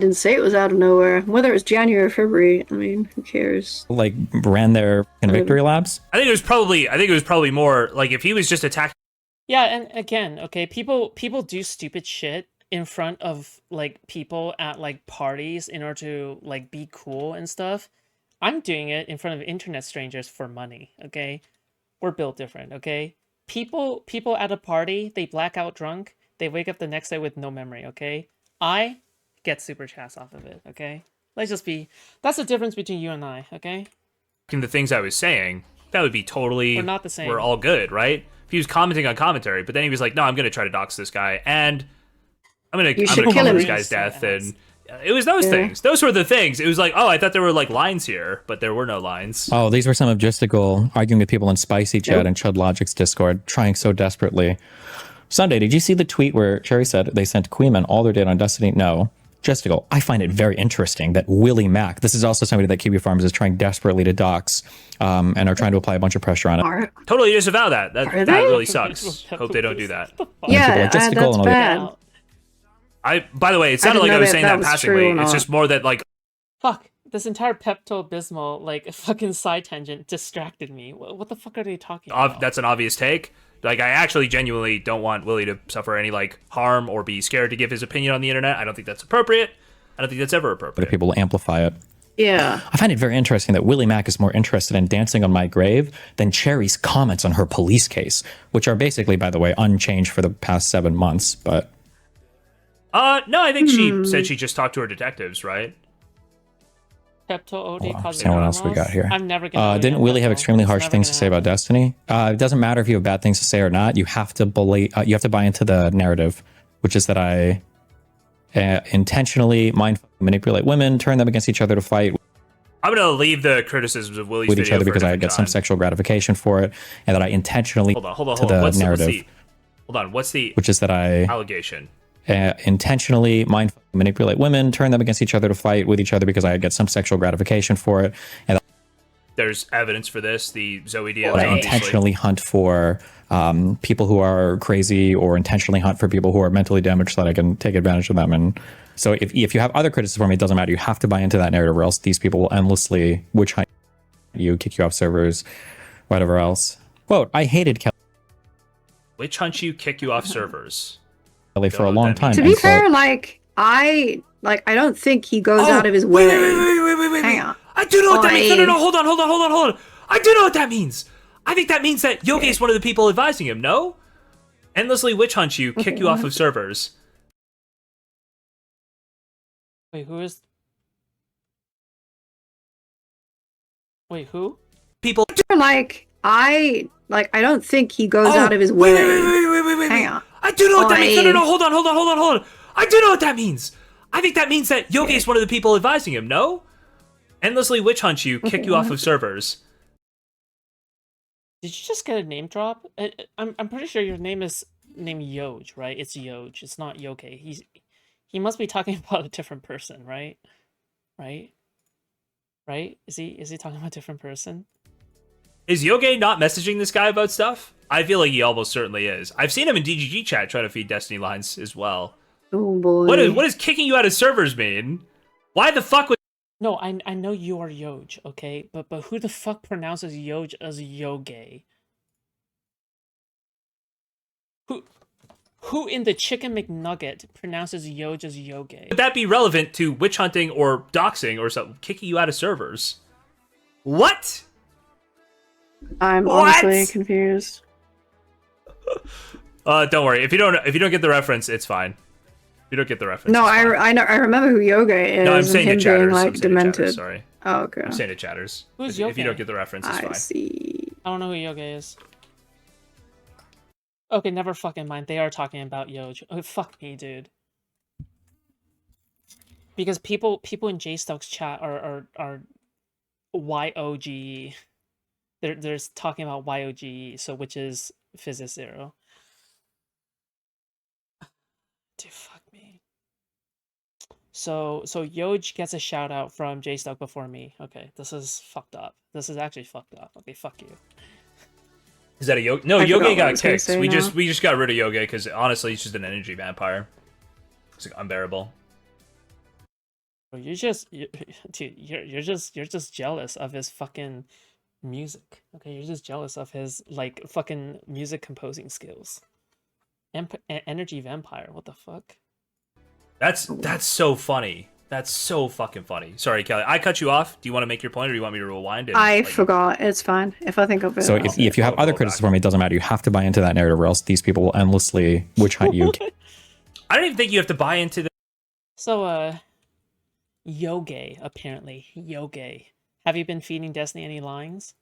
Didn't say it was out of nowhere. Whether it was January or February, I mean, who cares? Like ran their victory labs. I think it was probably more like if he was just attacking. Yeah, and again, okay, people do stupid shit in front of like people at like parties in order to like be cool and stuff. I'm doing it in front of internet strangers for money, okay? We're built different, okay? People at a party, they black out drunk, they wake up the next day with no memory, okay? I get super chats off of it, okay? That's the difference between you and I, okay? The things I was saying, that would be totally. We're not the same. We're all good, right? If he was commenting on commentary, but then he was like, "No, I'm going to try to dox this guy, and I'm going to kill cause him. this guy's death." And it was those things. Those were the things. It was like, oh, I thought there were like lines here, but there were no lines. Oh, these were some of Jstlk arguing with people in Spicy Chat and Chud Logic's Discord, trying so desperately. Sunday, did you see the tweet where Cherry said they sent Queeman all their data on Destiny? No. Jstlk, I find it very interesting that Willie Mac, this is also somebody that Kiwi Farms is trying desperately to dox, and are trying to apply a bunch of pressure on it. Totally disavow that. That really sucks. Hope they don't do that. Yeah, that's bad. By the way, it sounded like I was saying that passively. It's just more that like. Fuck, this entire Pepto-Bismol, like, fucking side tangent distracted me. What the fuck are they talking about? That's an obvious take. Like, I actually genuinely don't want Willie to suffer any, like, harm or be scared to give his opinion on the internet. I don't think that's appropriate. I don't think that's ever appropriate. But people will amplify it. Yeah. I find it very interesting that Willie Mac is more interested in dancing on my grave than Cherry's comments on her police case, which are basically, by the way, unchanged for the past 7 months, but... No, I think she said she just talked to her detectives, right? Pepto OD causes what else we got here? I'm never gonna didn't Willie have extremely harsh things to say about Destiny? It doesn't matter if you have bad things to say or not. You have to you have to buy into the narrative, which is that I intentionally manipulate women, turn them against each other to fight I'm gonna leave the criticisms of Willie's with video each other for because a I different get some time. sexual gratification for it, and that I intentionally Hold on. to the narrative, What's the which is that I allegation? Intentionally manipulate women, turn them against each other to fight with each other because I get some sexual gratification for it, and There's evidence for this. The Zoe DMs, I intentionally hunt for people who are crazy, or intentionally hunt for people who are mentally damaged so that I can take advantage of them. And so if you have other criticism for me, it doesn't matter. You have to buy into that narrative, or else these people will endlessly witch hunt you, kick you off servers, whatever else. Quote, I hated witch hunt you, kick you off servers. Kelly for a long time. To be fair, I don't think he goes out of his way. Wait. Hang on. I do know what that means. No, hold on. I do know what that means. I think that means that Yogi is one of the people advising him, no? Endlessly witch hunt you, kick you off of servers. Wait, who is... Wait, who? People... I don't think he goes out of his way. Wait. Hang on. I do know what that means. No, hold on. I do know what that means. I think that means that Yogi is one of the people advising him, no? Endlessly witch hunt you, kick you off of servers. Did you just get a name drop? I'm pretty sure your name is named Yoj, right? It's Yoj. It's not Yoge. He must be talking about a different person, right? Right? Is he talking about a different person? Is Yoge not messaging this guy about stuff? I feel like he almost certainly is. I've seen him in DGG chat trying to feed Destiny lines as well. Oh boy. What is kicking you out of servers mean? Why the fuck would... No, I know you are Yoj, okay? But who the fuck pronounces Yoj as Yoge? Who in the Chicken McNugget pronounces Yoj as Yoge? Would that be relevant to witch hunting or doxing or something? Kicking you out of servers? What? I'm honestly confused. Don't worry. If you don't get the reference, it's fine. If you don't get the reference. No, I remember who Yoga is. No, I'm saying him to chatters. being, I'm saying demented. To chatters, sorry. Oh, okay. I'm saying to chatters. Who's If you Yoge? don't get the reference, it's fine. I see. I don't know who Yoge is. Okay, never fucking mind. They are talking about Yoj. Oh, fuck me, dude. Because people in Jstlk's chat are YOGE. They're talking about YOGE, so which is Physis Zero. Dude, fuck me. So Yoj gets a shout out from Jstlk before me. Okay, this is fucked up. This is actually fucked up. Okay, fuck you. Is that a Yogi? No, I Yogi forgot what I got was gonna kicked. say We now. just got rid of Yogi because honestly, he's just an energy vampire. It's like unbearable. Dude, you're just jealous of his fucking music. Okay, you're just jealous of his like fucking music composing skills. Energy vampire. What the fuck? That's so funny. That's so fucking funny. Sorry, Kelly. I cut you off. Do you want to make your point, or do you want me to rewind? And I let you- forgot. It's fine. If I think of it. So I'll say if you have I'll other go criticism back. for me, it doesn't matter. You have to buy into that narrative, or else these people will endlessly witch hunt you. I don't even think you have to buy into the. So, Yoge, apparently. Yoge. Have you been feeding Destiny any lines?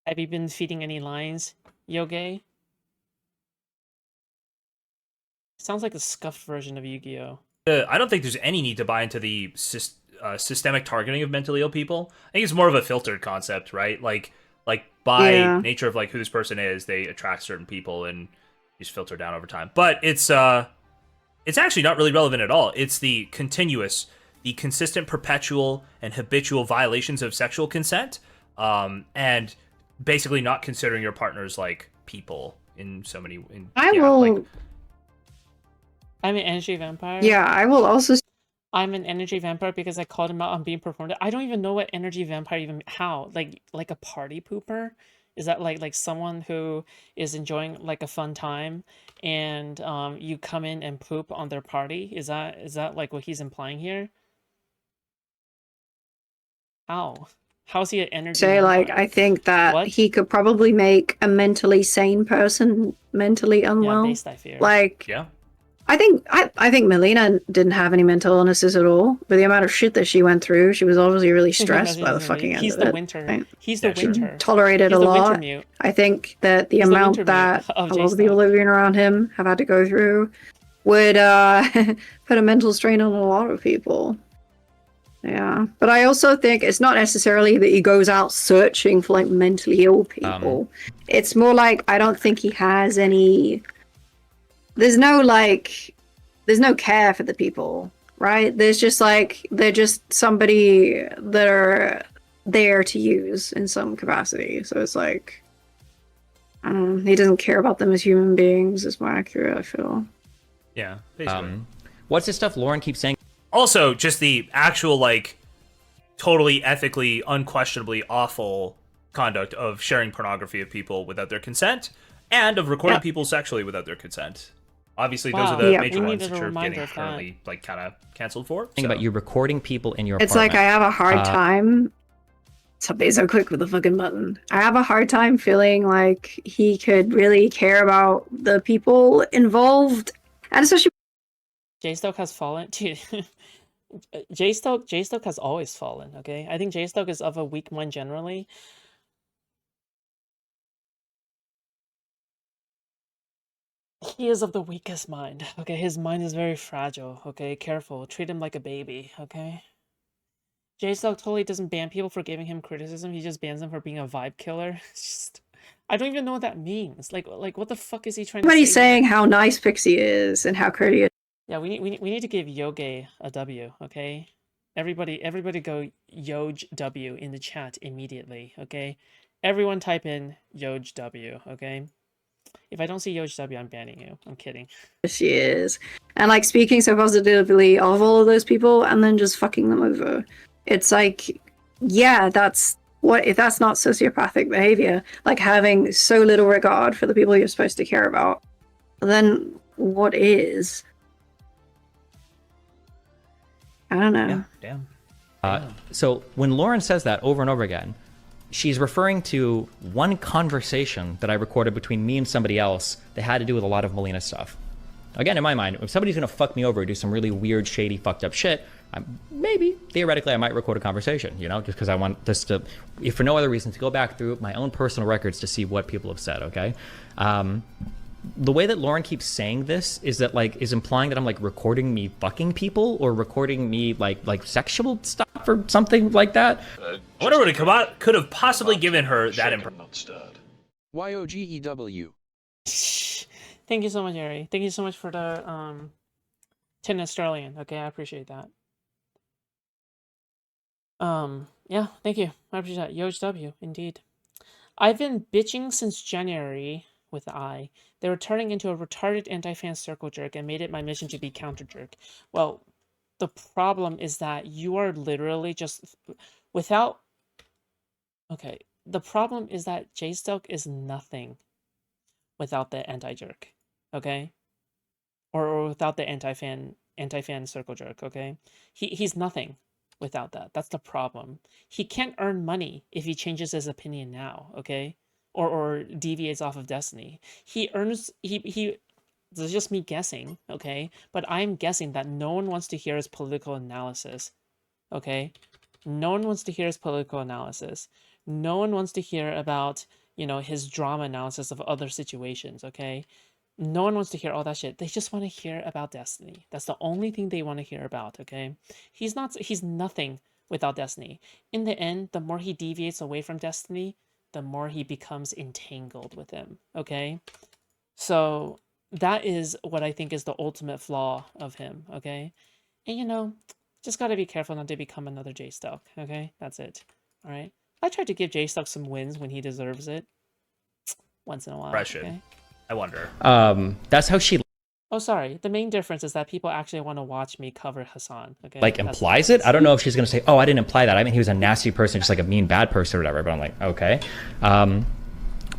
Have you been feeding any lines, Yoge? Sounds like a scuffed version of Yu-Gi-Oh! I don't think there's any need to buy into the systemic targeting of mentally ill people. I think it's more of a filtered concept, right? Like by Yeah. nature of like who this person is, they attract certain people and just filter down over time. But it's actually not really relevant at all. It's the consistent, perpetual, and habitual violations of sexual consent, and basically not considering your partners like people in so many. I will. Like, I'm an energy vampire. Yeah, I will also. I'm an energy vampire because I called him out on being performed. I don't even know what energy vampire even how. Like a party pooper? Is that like someone who is enjoying like a fun time and you come in and poop on their party? Is that like what he's implying here? How? How's he an energy Say like vampire? I think that What? he could probably make a mentally sane person mentally Yeah, unwell. based I fear. Like yeah. I think Melina didn't have any mental illnesses at all. But the amount of shit that she went through, she was obviously really stressed by the fucking end He's of the it. winter. Right? He's the Yeah, sure. winter. Tolerated He's a the winter lot. mute. I think that the He's the amount winter that mute a of lot of people Jstlk. living around him have had to go through would put a mental strain on a lot of people. Yeah, but I also think it's not necessarily that he goes out searching for like mentally ill people. It's more like I don't think he has any. There's no care for the people, right? There's just like they're just somebody that are there to use in some capacity. So it's like he doesn't care about them as human beings. Is more accurate, I feel. Yeah. Basically. What's this stuff Lauren keeps saying? Also, just the actual, like, totally ethically, unquestionably awful conduct of sharing pornography of people without their consent, and of recording Yeah. people sexually without their consent. Obviously, Wow. those are the Yeah. major We ones needed that a you're reminder getting of that. currently, like, kind of canceled for. Think about you recording people in your It's apartment. like I have a hard time. Stop being so quick with the fucking button. I have a hard time feeling like he could really care about the people involved, and especially Jstlk has fallen. Dude, Jstlk has always fallen, okay? I think Jstlk is of a weak mind generally. He is of the weakest mind, okay? His mind is very fragile, okay? Careful. Treat him like a baby, okay? Jstlk totally doesn't ban people for giving him criticism. He just bans them for being a vibe killer. It's just... I don't even know what that means. Like what the fuck is he trying to say? everybody's saying here? how nice Pixie is and how courteous. Yeah, we need to give Yoge a W, okay? Everybody go Yoj W in the chat immediately, okay? Everyone type in Yoj W, okay? If I don't see Yoj W, I'm banning you. I'm kidding. She is, and like speaking so positively of all of those people, and then just fucking them over. It's like, yeah, that's what if that's not sociopathic behavior, like having so little regard for the people you're supposed to care about, then what is? I don't know. Yeah, damn. So when Lauren says that over and over again, she's referring to one conversation that I recorded between me and somebody else that had to do with a lot of Melina stuff. Again, in my mind, if somebody's gonna fuck me over or do some really weird, shady, fucked up shit, theoretically, I might record a conversation, you know, just because I want this to, if for no other reason, to go back through my own personal records to see what people have said, okay? The way that Lauren keeps saying this is that is implying that I'm recording me fucking people or recording me like sexual stuff or something like that. I wonder what could have possibly given her that impression. YOGEW. Thank you so much, Ari. Thank you so much for the 10 Australian. Okay, I appreciate that. Yeah, thank you. I appreciate that. Yoj W, indeed. I've been bitching since January with the I. They were turning into a retarded anti-fan circle jerk and made it my mission to be counter jerk. Well, the problem is that you are literally just without. Okay, the problem is that Jstlk is nothing without the anti-jerk, okay, or without the anti-fan circle jerk, okay. He's nothing without that. That's the problem. He can't earn money if he changes his opinion now, okay, or deviates off of Destiny. He earns he. This is just me guessing, okay? But I'm guessing that no one wants to hear his political analysis, okay? No one wants to hear his political analysis. No one wants to hear about, his drama analysis of other situations, okay? No one wants to hear all that shit. They just want to hear about Destiny. That's the only thing they want to hear about, okay? He's nothing without Destiny. In the end, the more he deviates away from Destiny, the more he becomes entangled with him, okay? So that is what I think is the ultimate flaw of him, okay? And just gotta be careful not to become another Jstlk, okay? That's it. Alright? I try to give Jstlk some wins when he deserves it. Once in a while. Impression. Okay? I wonder. That's how she Oh, sorry. The main difference is that people actually want to watch me cover Hassan, okay? like That's the implies it. difference. I don't know if she's gonna say, "Oh, I didn't imply that. I mean, he was a nasty person, just like a mean bad person or whatever." But I'm like, okay.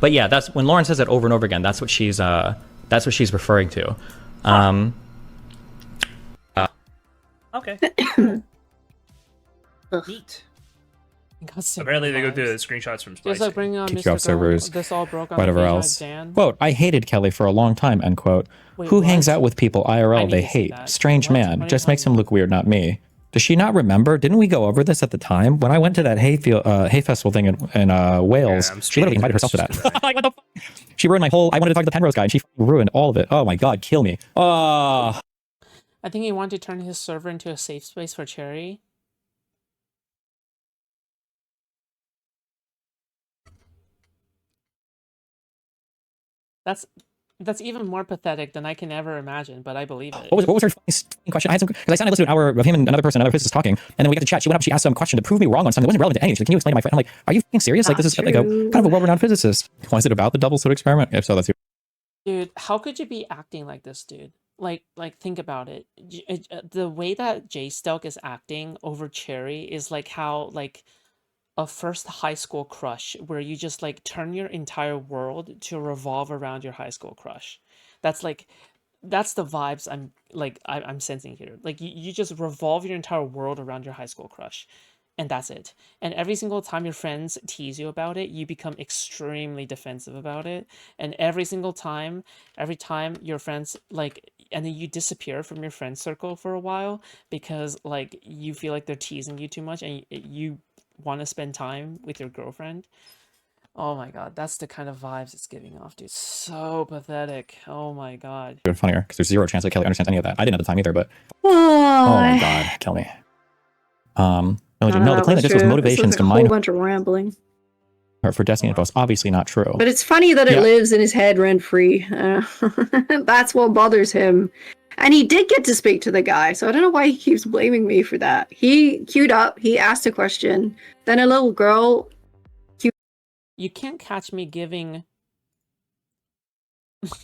But yeah, that's when Lauren says it over and over again. That's what she's referring to. Okay. Neat. Got sick Apparently they go vibes. through the screenshots from Just Spicy. like bringing on Kick Mr. you off servers, This all broke on whatever the else. Dan. Quote, I hated Kelly for a long time, end quote. Wait, Who hangs what? out with people I IRL need they to see hate? that. Strange What? man. What are you Just makes talking him look weird, not me. Does she not remember? Didn't we go over this at the time? When I went to that hay festival thing in Wales, I'm she literally invited herself to that. speechless. Like, what the fuck? She ruined my whole, I wanted to talk to the Penrose guy, and she ruined all of it. Oh my god, kill me. Oh. I think he wanted to turn his server into a safe space for Cherry. That's even more pathetic than I can ever imagine, but I believe it. What was her fucking question? I had some, because I sat and listened to an hour of him and another physicist talking, and then we got to chat. She went up, she asked some question to prove me wrong on something that wasn't relevant to anything. She's like, can you explain to my friend? I'm like, are you fucking serious? Like, this is like a Not kind of a well-renowned physicist. Was it about the double slit experiment? If so, that's Dude, how could you be acting like this, dude? Like think about it. The way that Jstlk is acting over Cherry is like how like a first high school crush where you just like turn your entire world to revolve around your high school crush. That's the vibes I'm sensing here. Like you just revolve your entire world around your high school crush. And that's it. And every single time your friends tease you about it, you become extremely defensive about it. And every time your friends and then you disappear from your friend circle for a while because like you feel like they're teasing you too much and you want to spend time with your girlfriend. Oh my god, that's the kind of vibes it's giving off, dude. So pathetic. Oh my god. even funnier, because there's zero chance that Kelly understands any of that. I didn't at the time either, but oh my god, kill me. No, the claim that this was motivations to a mine whole bunch of rambling. her for Destiny info is obviously not true. But it's funny that it Yeah. lives in his head rent free. That's what bothers him. And he did get to speak to the guy, so I don't know why he keeps blaming me for that. He queued up, he asked a question, then a little girl. You can't catch me giving.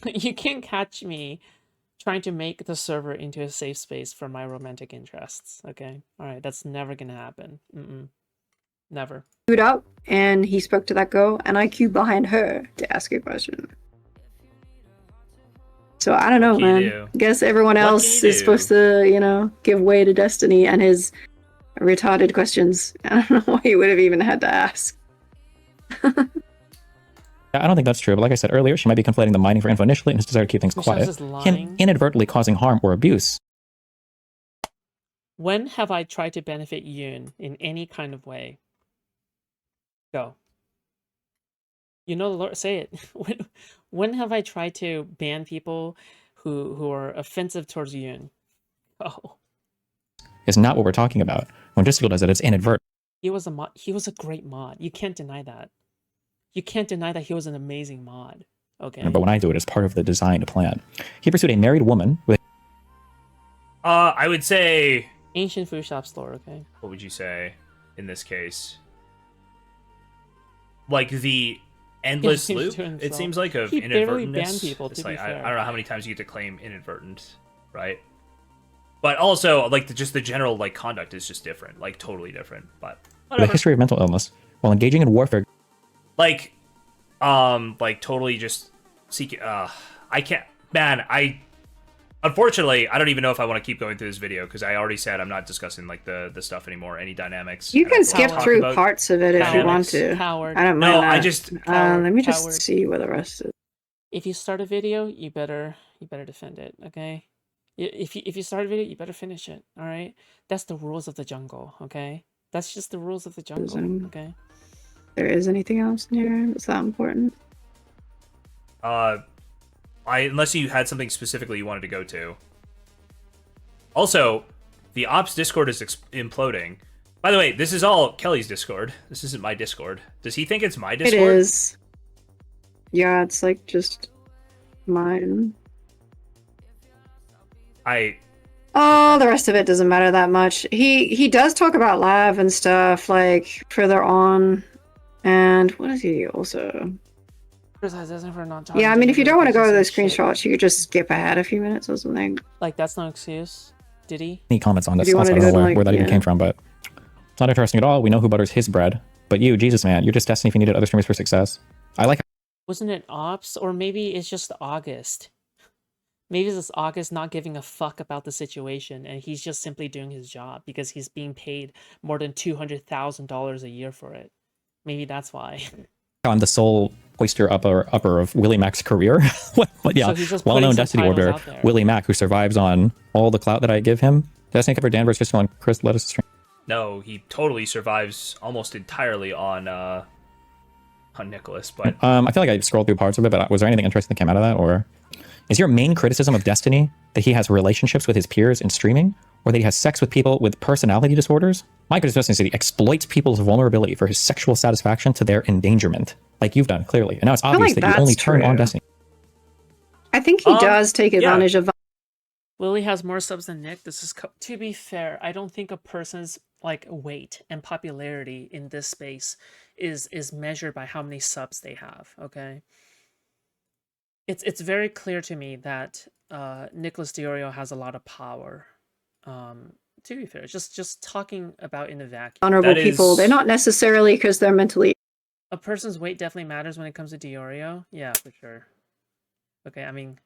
You can't catch me trying to make the server into a safe space for my romantic interests. Okay? Alright, that's never gonna happen. Never. Queued up, and he spoke to that girl, and I queued behind her to ask a question. So I don't know, What can you man. do? Guess everyone What can else you is supposed to, give way to Destiny and his retarded questions. I don't know why he would have even had to ask. I don't think that's true, but like I said earlier, she might be conflating the mining for info initially and his desire to keep things Michonne's quiet. just Him lying. inadvertently causing harm or abuse. When have I tried to benefit Yoon in any kind of way? Go. You know the Lord, say it. When have I tried to ban people who are offensive towards Yoon? Oh, Is not what we're talking about. When Jstlk does it, it's inadvertent. he was a mod. He was a great mod. You can't deny that. You can't deny that he was an amazing mod. Okay. But when I do it, it's part of the designed plan. He pursued a married woman with I would say, Ancient Foodshops lore. Okay. what would you say in this case? Like the endless He's loop, to it himself. seems like, of He barely inadvertentness. banned people, It's to be like, I fair. don't know how many times you get to claim inadvertent, right? But also, like, just the general, like, conduct is just different. Like, totally different. But The whatever. history of mental illness while engaging in warfare. Like, totally just seek, I can't, man, unfortunately, I don't even know if I want to keep going through this video, because I already said I'm not discussing, like, the stuff anymore, any dynamics. You and I can don't wanna skip talk through about parts of it if you want dynamics. to. Coward. I don't No, mind I that. just, Let me just Coward. see what the rest is. If you start a video, you better defend it, okay? If you start a video, you better finish it, all right? That's the rules of the jungle, okay? That's just the rules of the jungle, okay? There is anything else in here that's that important? unless you had something specifically you wanted to go to. Also, the ops Discord is imploding. By the way, this is all Kelly's Discord. This isn't my Discord. Does he think it's my Discord? It is. Yeah, it's like just mine. Oh, the rest of it doesn't matter that much. He does talk about Lav and stuff like further on. And what is he also? Yeah, I mean, if you don't want to go to the screenshots, you could just skip ahead a few minutes or something. Like, that's no excuse. Did he? Any comments on this? If you Also, I wanted don't to know go to, where like, that even yeah. came from, but it's not interesting at all. We know who butters his bread. But you, Jesus man, you're just Destiny if you needed other streamers for success. I like Wasn't it ops? Or maybe it's just August. Maybe it's just August not giving a fuck about the situation, and he's just simply doing his job because he's being paid more than $200,000 a year for it. Maybe that's why. how I'm the sole oyster upper of Willie Mac's career. But yeah, So he's just well-known putting some Destiny titles orbiter, out there. Willie Mac, who survives on all the clout that I give him. Destiny cover Danvers just on Chris let us stream. No, he totally survives almost entirely on Nicholas, but I feel like I scrolled through parts of it, but was there anything interesting that came out of that? Or is your main criticism of Destiny that he has relationships with his peers in streaming, or that he has sex with people with personality disorders? My criticism is that he exploits people's vulnerability for his sexual satisfaction to their endangerment, like you've done, clearly. And now it's obvious like that you only that's turn on true. Destiny. I think he does take advantage of. Willie has more subs than Nick. This is to be fair, I don't think a person's like weight and popularity in this space is measured by how many subs they have. Okay, it's very clear to me that Nicholas Diorio has a lot of power. To be fair, just talking about in a vacuum. Vulnerable people. They're not necessarily because they're mentally. A person's weight definitely matters when it comes to Diorio. Yeah, for sure. Okay, I mean,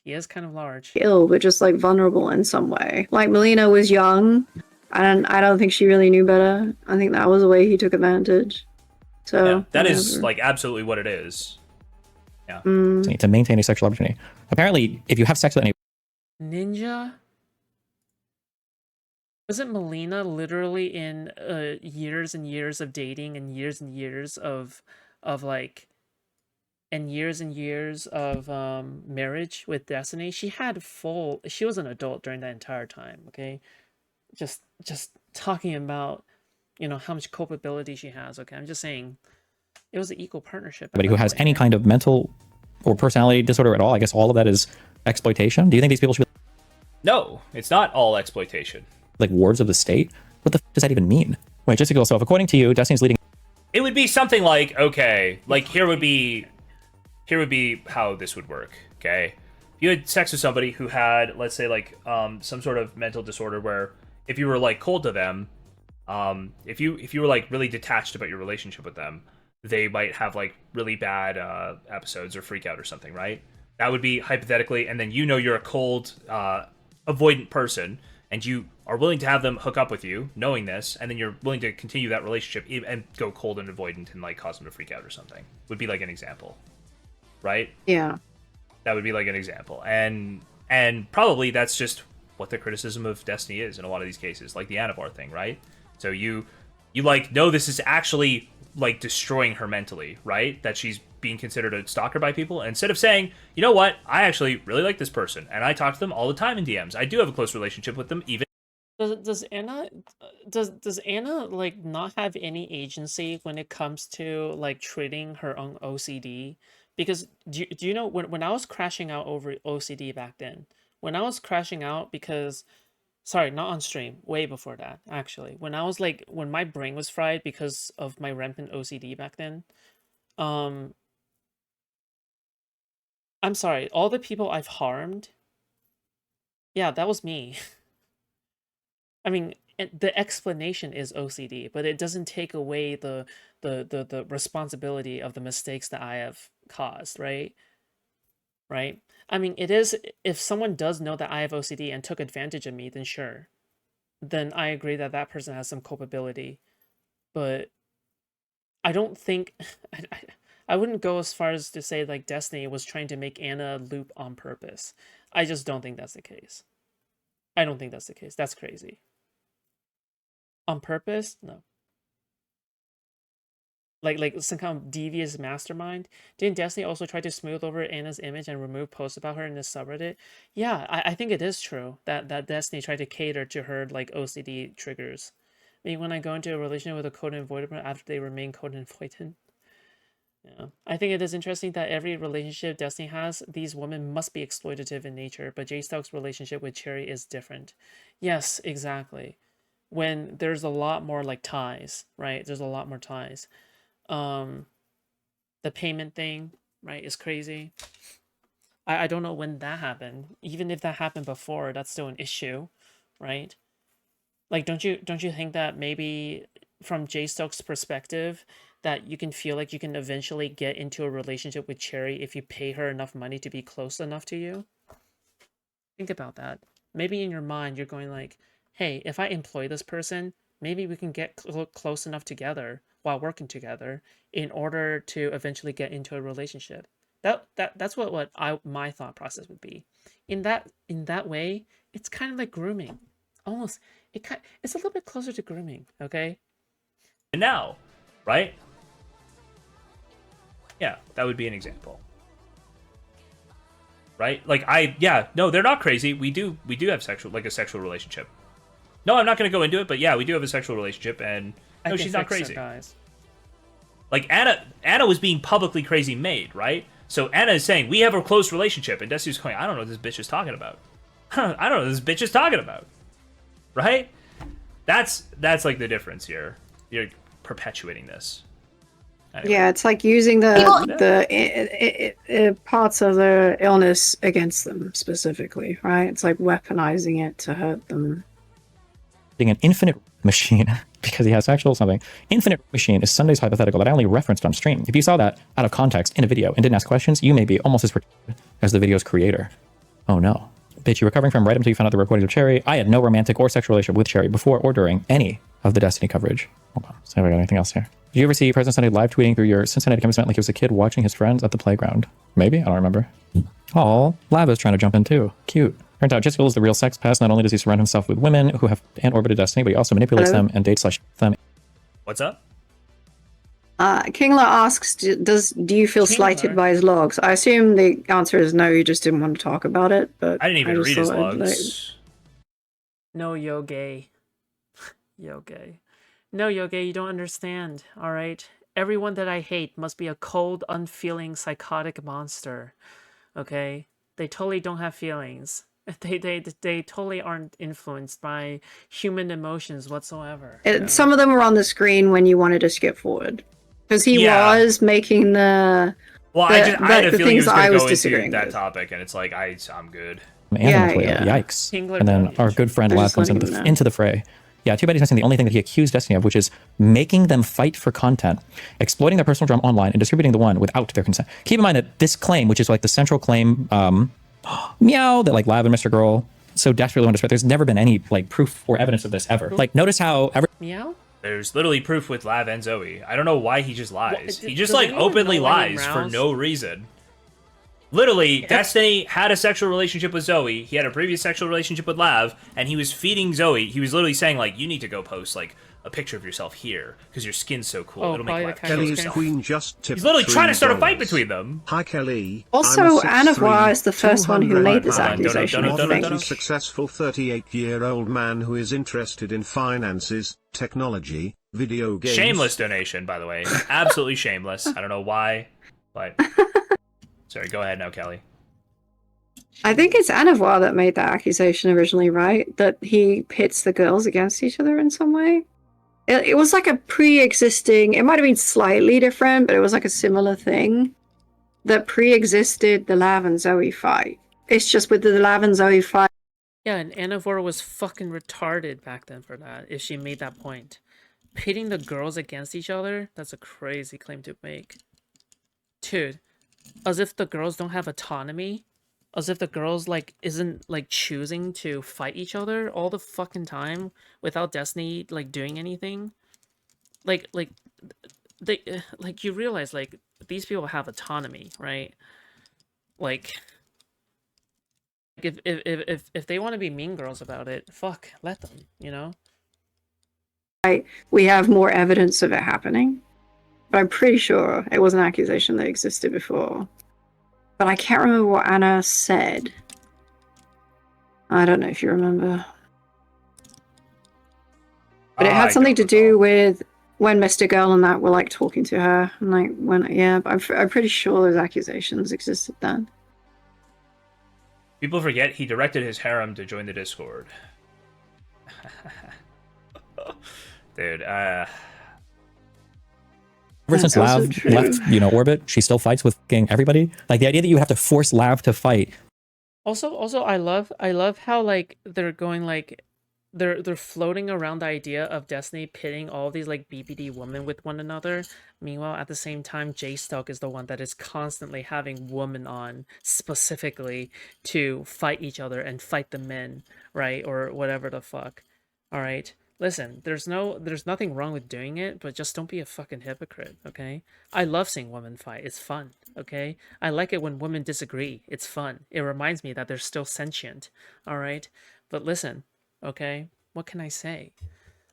he is kind of large. Ill, but just like vulnerable in some way. Like Melina was young, and I don't think she really knew better. I think that was the way he took advantage. So yeah, that is like absolutely what it is. Yeah. To maintain a sexual opportunity. Apparently, if you have sex with any Ninja? Wasn't Melina literally in years and years of dating and years of like and years of marriage with Destiny? She was an adult during that entire time, okay? Just talking about, you know, how much culpability she has, okay? I'm just saying it was an equal partnership. anybody who has any kind of mental or personality disorder at all, I guess all of that is exploitation. Do you think these people should be No, it's not all exploitation. like wards of the state? What the f does that even mean? Wait, just to go. So if according to you, Destiny's leading. It would be something like, okay, like here would be how this would work. Okay, if you had sex with somebody who had, let's say, like some sort of mental disorder, where if you were like cold to them, if you were like really detached about your relationship with them, they might have like really bad episodes or freak out or something, right? That would be hypothetically, and then you're a cold, avoidant person, and you are willing to have them hook up with you, knowing this, and then you're willing to continue that relationship and go cold and avoidant and like cause them to freak out or something. Would be like an example, right? Yeah. That would be like an example, and probably that's just what the criticism of Destiny is in a lot of these cases, like the Anavar thing, right? So you like, no, this is actually like destroying her mentally, right? That she's being considered a stalker by people, instead of saying, you know what, I actually really like this person and I talk to them all the time in DMs. I do have a close relationship with them, even. Does Anna like not have any agency when it comes to like treating her own OCD? Because do you know when I was crashing out over OCD back then, when I was crashing out because, sorry, not on stream, way before that, actually, when my brain was fried because of my rampant OCD back then, I'm sorry, all the people I've harmed, yeah, that was me. I mean, the explanation is OCD, but it doesn't take away the responsibility of the mistakes that I have caused, right? Right? I mean, it is, if someone does know that I have OCD and took advantage of me, then sure. Then I agree that that person has some culpability. But I don't think, I wouldn't go as far as to say like Destiny was trying to make Anna loop on purpose. I just don't think that's the case. I don't think that's the case. That's crazy. On purpose? No. Like some kind of devious mastermind. Didn't Destiny also try to smooth over Anna's image and remove posts about her in the subreddit? Yeah, I think it is true that Destiny tried to cater to her like OCD triggers. I mean, when I go into a relationship with a coded avoidant after they remain coded avoidant. Yeah, I think it is interesting that every relationship Destiny has, these women must be exploitative in nature, but Jstlk's relationship with Cherry is different. Yes, exactly. When there's a lot more like ties, right? There's a lot more ties. The payment thing, right, is crazy. I don't know when that happened. Even if that happened before, that's still an issue, right? Like, don't you think that maybe from Jstlk's perspective, that you can feel like you can eventually get into a relationship with Cherry if you pay her enough money to be close enough to you? Think about that. Maybe in your mind, you're going like, hey, if I employ this person, maybe we can get close enough together while working together in order to eventually get into a relationship. That's what my thought process would be. In that way, it's kind of like grooming. Almost, it's a little bit closer to grooming, okay? And now, right? Yeah, that would be an example. Right? Like no, they're not crazy. We do have a sexual relationship. No, I'm not going to go into it, but yeah, we do have a sexual relationship, and no, she's not crazy. Guys. Like Anna was being publicly crazy made, right? So Anna is saying we have a close relationship, and Destiny's going, I don't know what this bitch is talking about. I don't know what this bitch is talking about, right? That's like the difference here. You're perpetuating this. Anyway. Yeah, it's like using the parts of their illness against them specifically, right? It's like weaponizing it to hurt them. Being an infinite machine because he has sexual something. Infinite machine is Sunday's hypothetical that I only referenced on stream. If you saw that out of context in a video and didn't ask questions, you may be almost as protected as the video's creator. Oh no. Bitch, you were covering from right until you found out the recordings of Cherry. I had no romantic or sexual relationship with Cherry before or during any of the Destiny coverage. Hold on. See if I got anything else here. Did you ever see President Sunday live tweeting through your Cincinnati campus event like he was a kid watching his friends at the playground? Maybe? I don't remember. Oh, Lava's trying to jump in too. Cute. Turns out Jstlk is the real sex pest. Not only does he surround himself with women who have orbited Destiny, but he also manipulates them and dates them. What's up? Kingler asks, do you feel slighted by his logs? I assume the answer is no, you just didn't want to talk about it, but I didn't even read his logs. No, yo gay. Yo gay. No, yo gay, you don't understand, alright? Everyone that I hate must be a cold, unfeeling, psychotic monster. Okay? They totally don't have feelings. They totally aren't influenced by human emotions whatsoever. Some of them were on the screen when you wanted to skip forward. Because he was making the... Well, I had a feeling he was going to go into that with. Topic, and it's like, I'm good. Yikes. And then our good friend Lav comes into the fray. Yeah, too bad he's missing the only thing that he accused Destiny of, which is making them fight for content, exploiting their personal drama online, and distributing the one without their consent. Keep in mind that this claim, which is like the central claim, meow, that like Lav and Mr. so desperately want to spread, there's never been any like proof or evidence of this ever. Like, notice how meow? There's literally proof with Lav and Zoe. I don't know why he just lies. He just like openly lies for no reason. Literally, Destiny had a sexual relationship with Zoe. He had a previous sexual relationship with Lav, and he was feeding Zoe. He was literally saying, like, you need to go post, like, a picture of yourself here, because your skin's so cool. It'll make Lav kill yourself. Queen just tipped He's literally trying to start a fight between them. Hi, Kelly. Also, Anavois is the first one who made this accusation. A successful 38-year-old man who is interested in finances, technology, video games. Shameless donation, by the way. Absolutely shameless. I don't know why, but... Sorry, go ahead now, Kelly. I think it's Anavois that made that accusation originally, right? That he pits the girls against each other in some way. It was like a pre-existing, it might have been slightly different, but it was like a similar thing that pre-existed the Lav and Zoe fight. It's just with the Lav and Zoe fight. Yeah, and Anavor was fucking retarded back then for that, if she made that point. Pitting the girls against each other, that's a crazy claim to make. Dude, as if the girls don't have autonomy? As if the girls, like, isn't, like, choosing to fight each other all the fucking time without Destiny, like, doing anything? Like, they, like, you realize, like, these people have autonomy, right? Like, if they want to be mean girls about it, fuck, let them, you know? We have more evidence of it happening, but I'm pretty sure it was an accusation that existed before. But I can't remember what Anna said. I don't know if you remember. But it had something to do with when Mr. Girl and that were like talking to her, and like when I'm pretty sure those accusations existed then. People forget he directed his harem to join the Discord. Dude, Ever since Lav left, orbit, she still fights with everybody. Like the idea that you have to force Lav to fight. Also, I love how like they're going like they're floating around the idea of Destiny pitting all of these like BBD women with one another. Meanwhile, at the same time, Jstlk is the one that is constantly having women on specifically to fight each other and fight the men, right? Or whatever the fuck. All right. Listen, there's nothing wrong with doing it, but just don't be a fucking hypocrite, okay? I love seeing women fight. It's fun, okay? I like it when women disagree. It's fun. It reminds me that they're still sentient, all right? But listen, okay? What can I say?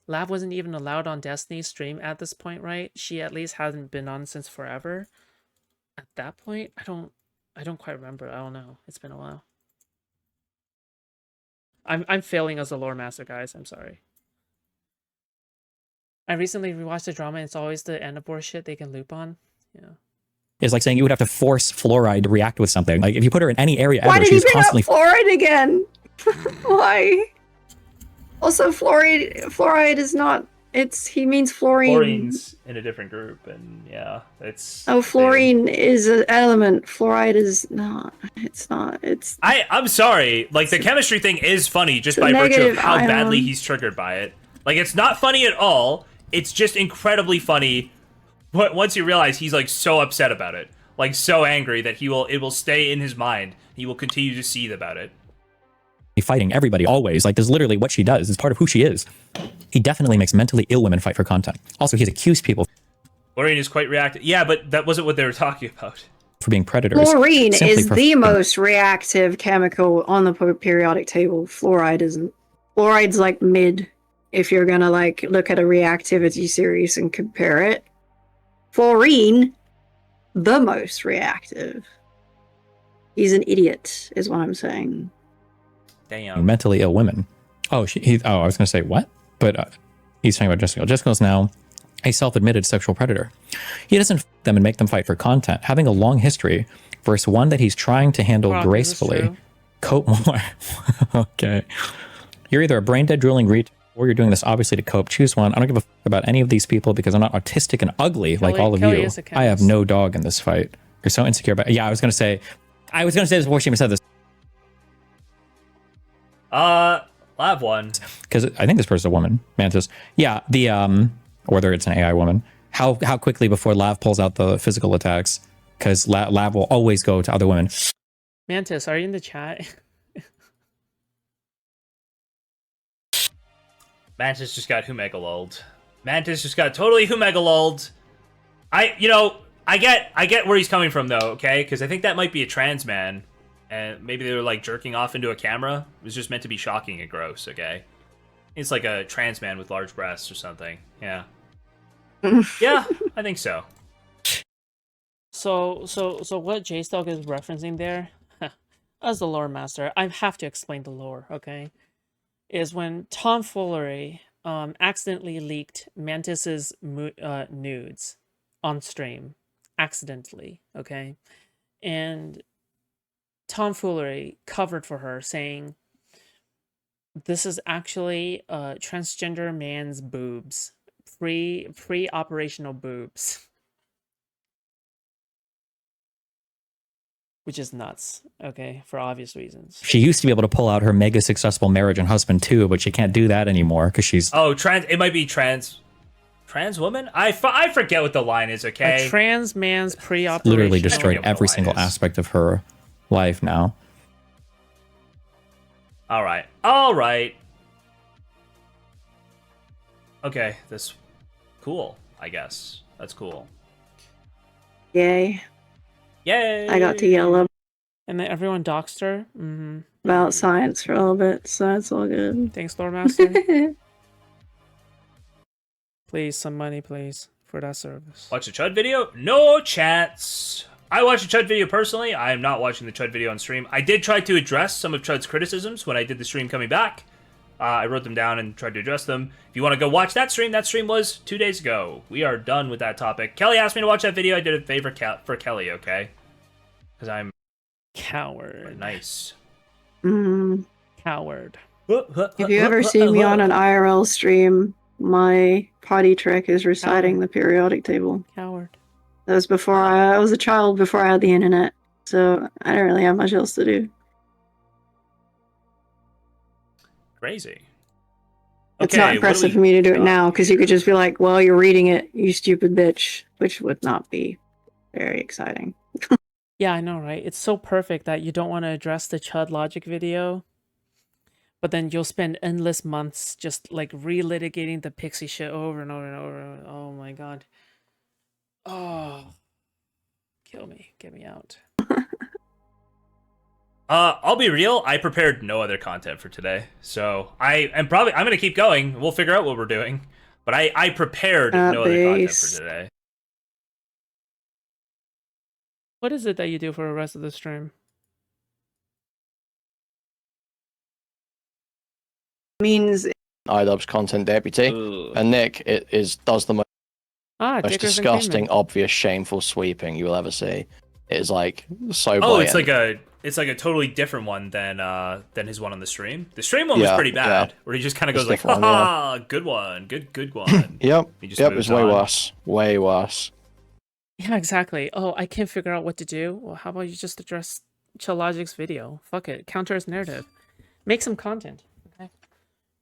Lav wasn't even allowed on Destiny's stream at this point, right? She at least hasn't been on since forever. At that point, I don't quite remember. I don't know. It's been a while. I'm failing as a lore master, guys. I'm sorry. I recently rewatched the drama, and it's always the Anabor shit they can loop on. Yeah. It's like saying you would have to force Fluoride to react with something. Like if you put her in any area Why ever, did he she's bring constantly up fluoride again? Why? Also, fluoride is not. He means fluorine. Fluorine's in a different group, and yeah, it's. Oh, fluorine is an element. Fluoride is not. It's not. It's. I'm sorry. Like the chemistry thing is funny just by virtue of how badly he's triggered by it. Like it's not funny at all. It's just incredibly funny. But once you realize he's like so upset about it, like so angry that it will stay in his mind. He will continue to seethe about it. Fighting everybody always. Like there's literally what she does. It's part of who she is. He definitely makes mentally ill women fight for content. Also, he's accused people. Fluorine is quite reactive. Yeah, but that wasn't what they were talking about. For being predators. Fluorine is the most reactive chemical on the periodic table. Fluoride isn't. Fluoride's like mid. If you're gonna like look at a reactivity series and compare it, fluorine, the most reactive. He's an idiot, is what I'm saying. Damn. Mentally ill women. Oh, I was gonna say what? But he's talking about Jstlk. Jstlk's now a self-admitted sexual predator. He doesn't f them and make them fight for content. Having a long history versus one that he's trying to handle gracefully. Cope more. Okay. You're either a brain-dead drooling retard or you're doing this obviously to cope. Choose one. I don't give a f about any of these people because I'm not autistic and ugly like all of you. I have no dog in this fight. You're so insecure about. Yeah, I was gonna say this before she even said this. Lav one. Because I think this person's a woman, Mantis. Yeah, whether it's an AI woman. How quickly before Lav pulls out the physical attacks? Because Lav will always go to other women. Mantis, are you in the chat? Mantis just got humegaloled. Mantis just got totally humegaloled. I get where he's coming from though, okay? Because I think that might be a trans man. And maybe they were like jerking off into a camera. It was just meant to be shocking and gross, okay? It's like a trans man with large breasts or something. Yeah. Yeah, I think so. So what Jstlk is referencing there, as the lore master, I have to explain the lore, okay? Is when Tomfoolery accidentally leaked Mantis's nudes on stream. Accidentally, okay? And Tomfoolery covered for her, saying, this is actually a transgender man's boobs. Pre-operational boobs. which is nuts. Okay, for obvious reasons. She used to be able to pull out her mega successful marriage and husband too, but she can't do that anymore because she's It might be trans woman. I forget what the line is. Okay, A trans man's pre-operation. literally destroyed what the every line single is. aspect of her life now. All right. Okay, that's cool. I guess that's cool. Yay. Yay! I got to yell And then everyone doxed her. Mm-hmm. about science for a little bit, so it's all good. Thanks, Lord Master. Please, some money, please, for that service. Watch the Chud video? No chance. I watched the Chud video personally. I am not watching the Chud video on stream. I did try to address some of Chud's criticisms when I did the stream coming back. I wrote them down and tried to address them. If you want to go watch that stream was 2 days ago. We are done with that topic. Kelly asked me to watch that video. I did a favor for Kelly, okay? Because I'm Coward. nice. Coward. If you ever see me on an IRL stream, my potty trick is reciting the periodic table. Coward. That was before I was a child before I had the internet, so I didn't really have much else to do. Crazy. It's Okay, not what do impressive we for me to do it got now, because you could here? just be like, well, you're reading it, you stupid bitch, which would not be very exciting. Yeah, I know, right? It's so perfect that you don't want to address the Chud logic video, but then you'll spend endless months just like relitigating the pixie shit over and over and over. Oh my god. Oh. Kill me. Get me out. I'll be real. I prepared no other content for today, so I'm gonna keep going. We'll figure out what we're doing, but I prepared no other content for today. What is it that you do for the rest of the stream? Means iDubbbz content deputy, and Nick does the most Dickers and disgusting, Creamer. obvious, shameful sweeping you will ever see. It is like so. Oh, blatant. it's like a totally different one than his one on the stream. The stream one was Yeah, pretty bad, yeah. where he just kind of It's goes like, different one, "Ha good one, good one." Yep, He just yep. It's moves way on. worse, way worse. Yeah, exactly. Oh, I can't figure out what to do. Well, how about you just address Chillogic's video? Fuck it. Counter his narrative. Make some content. Okay.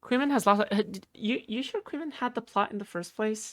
Queeman has lots of... You sure Queeman had the plot in the first place?